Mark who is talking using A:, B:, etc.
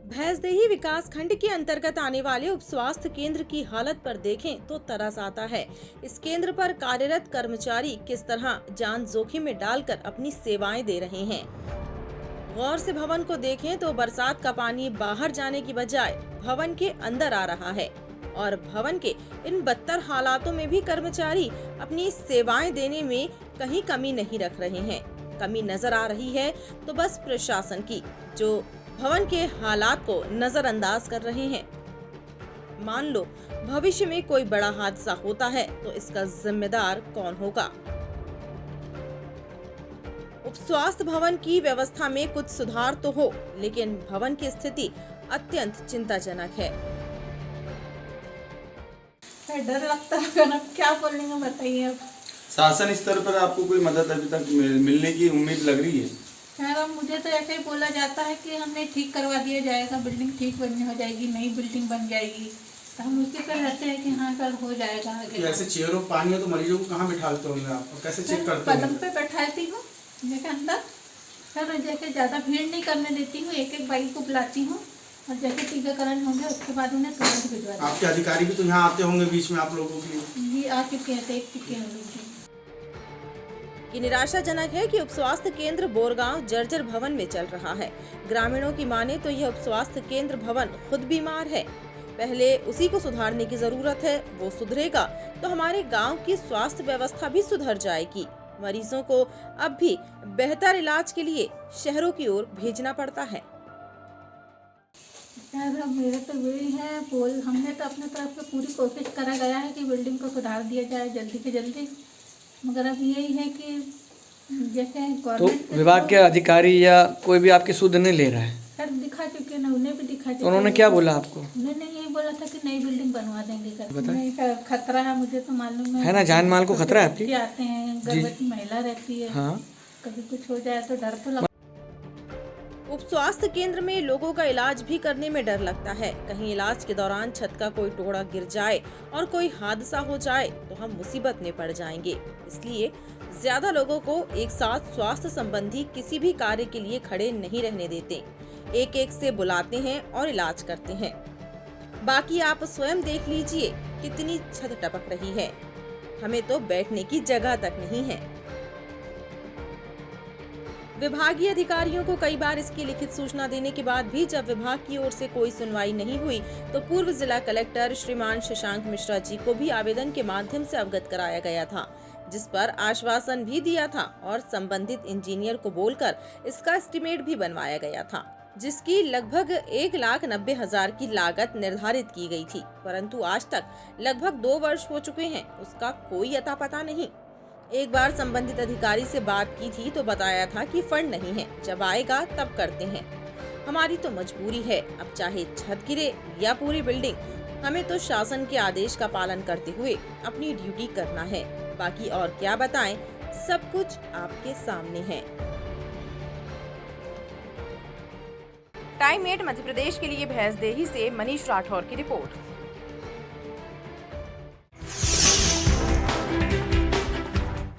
A: भैंसदेही विकास खंड के अंतर्गत आने वाले उप स्वास्थ्य केंद्र की हालत पर देखें तो तरस आता है। इस केंद्र पर कार्यरत कर्मचारी किस तरह जान जोखिम में डालकर अपनी सेवाएं दे रहे हैं। गौर से भवन को देखें तो बरसात का पानी बाहर जाने की बजाय भवन के अंदर आ रहा है और भवन के इन बदतर हालातों में भी कर्मचारी अपनी सेवाएं देने में कहीं कमी नहीं रख रहे हैं। कमी नजर आ रही है तो बस प्रशासन की, जो भवन के हालात को नजरअंदाज कर रहे हैं। मान लो भविष्य में कोई बड़ा हादसा होता है तो इसका जिम्मेदार कौन होगा। उप स्वास्थ्य भवन की व्यवस्था में कुछ सुधार तो हो, लेकिन भवन की स्थिति अत्यंत चिंताजनक है।
B: डर लगता है ना, क्या बोलेंगे बताइए। अब
C: शासन स्तर पर आपको कोई मदद अभी तक मिलने की उम्मीद लग रही है?
B: खैर अब मुझे तो ऐसे ही बोला जाता है कि हमें ठीक करवा दिया जाएगा, बिल्डिंग ठीक बननी हो जाएगी, नई बिल्डिंग बन जाएगी, तो हम उसी पर रहते हैं कि हाँ कल हो जाएगा।
D: ऐसे चेयर और पानी हो तो मरीजों को कहाँ बिठाते होंगे आप, कैसे चेक करते हैं?
B: पलंग पे बैठाती हूँ जैसे अंदर, फिर जैसे ज़्यादा भीड़ नहीं करने देती हूँ, एक एक बाइक को बुलाती हूँ और जैसे टीकाकरण होंगे उसके बाद उन्हें तुरंत भिजवा।
D: आपके अधिकारी भी तो यहाँ आते होंगे बीच में आप लोगों के लिए?
B: ये आ चुके हैं, देख चुके हैं लोग।
A: ये निराशाजनक है कि उप स्वास्थ्य केंद्र बोरगांव जर्जर भवन में चल रहा है। ग्रामीणों की माने तो यह उप स्वास्थ्य केंद्र भवन खुद बीमार है। पहले उसी को सुधारने की जरूरत है। वो सुधरेगा तो हमारे गांव की स्वास्थ्य व्यवस्था भी सुधर जाएगी। मरीजों को अब भी बेहतर इलाज के लिए शहरों की ओर भेजना पड़ता है।
B: मेरे तो वही है बोल, हमने तो अपने तरफ से पूरी कोशिश करा गया है कि बिल्डिंग को सुधार दिया जाए जल्दी से जल्दी, मगर अब यही है कि जैसे गवर्नमेंट
E: तो विभाग के अधिकारी या कोई भी आपकी सुध नहीं ले रहा है?
B: सर दिखा चुके ना, उन्हें भी दिखा चुके।
E: उन्होंने क्या बोला आपको?
B: उन्होंने यही बोला था कि नई बिल्डिंग बनवा देंगे। नहीं सर, खतरा है, मुझे तो मालूम
E: है ना, जान माल को खतरा है आपकी।
B: आते हैं, गर्भवती महिला रहती है,
E: हाँ,
B: कभी कुछ हो जाए तो डर तो लगता।
A: उप स्वास्थ्य केंद्र में लोगों का इलाज भी करने में डर लगता है। कहीं इलाज के दौरान छत का कोई टुकड़ा गिर जाए और कोई हादसा हो जाए तो हम मुसीबत में पड़ जाएंगे। इसलिए ज्यादा लोगों को एक साथ स्वास्थ्य संबंधी किसी भी कार्य के लिए खड़े नहीं रहने देते। एक एक से बुलाते हैं और इलाज करते हैं। बाकी आप स्वयं देख लीजिए कितनी छत टपक रही है। हमें तो बैठने की जगह तक नहीं है। विभागीय अधिकारियों को कई बार इसकी लिखित सूचना देने के बाद भी जब विभाग की ओर से कोई सुनवाई नहीं हुई तो पूर्व जिला कलेक्टर श्रीमान शशांक मिश्रा जी को भी आवेदन के माध्यम से अवगत कराया गया था, जिस पर आश्वासन भी दिया था और संबंधित इंजीनियर को बोलकर इसका एस्टीमेट भी बनवाया गया था, जिसकी लगभग 1,90,000 की लागत निर्धारित की गई थी। परंतु आज तक लगभग 2 वर्ष हो चुके हैं, उसका कोई अता पता नहीं। एक बार संबंधित अधिकारी से बात की थी तो बताया था कि फंड नहीं है, जब आएगा तब करते हैं। हमारी तो मजबूरी है, अब चाहे छत गिरे या पूरी बिल्डिंग, हमें तो शासन के आदेश का पालन करते हुए अपनी ड्यूटी करना है। बाकी और क्या बताएं, सब कुछ आपके सामने है। टाइम 8 मध्य प्रदेश के लिए भैंसदेही से मनीष राठौर की रिपोर्ट।